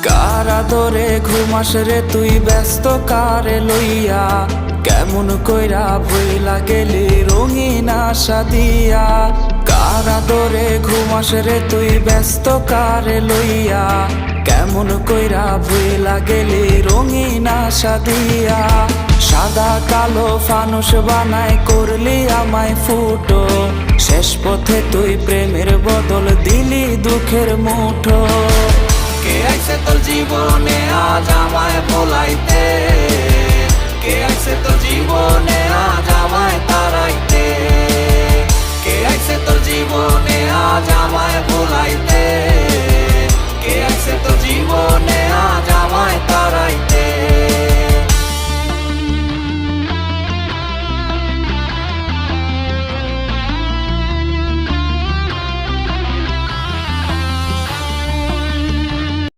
কার আদরে ঘুমাস রে তুই ব্যস্ত কারে লইয়া, কেমন কইরা ভইলা গেলি রঙিন আশা দিয়া। কার আদরে ঘুমাস রে তুই ব্যস্ত কারে লইয়া, কেমন কইরা ভইলা গেলি রঙিন আশা দিয়া। সাদা কালো ফানুস বানায় করলি আমায় ফুটো, শেষ পথে তুই প্রেমের বদল দিলি দুঃখের মুঠো। কে আইছে তোর জীবনে আজ আমায় ভোলাইতে,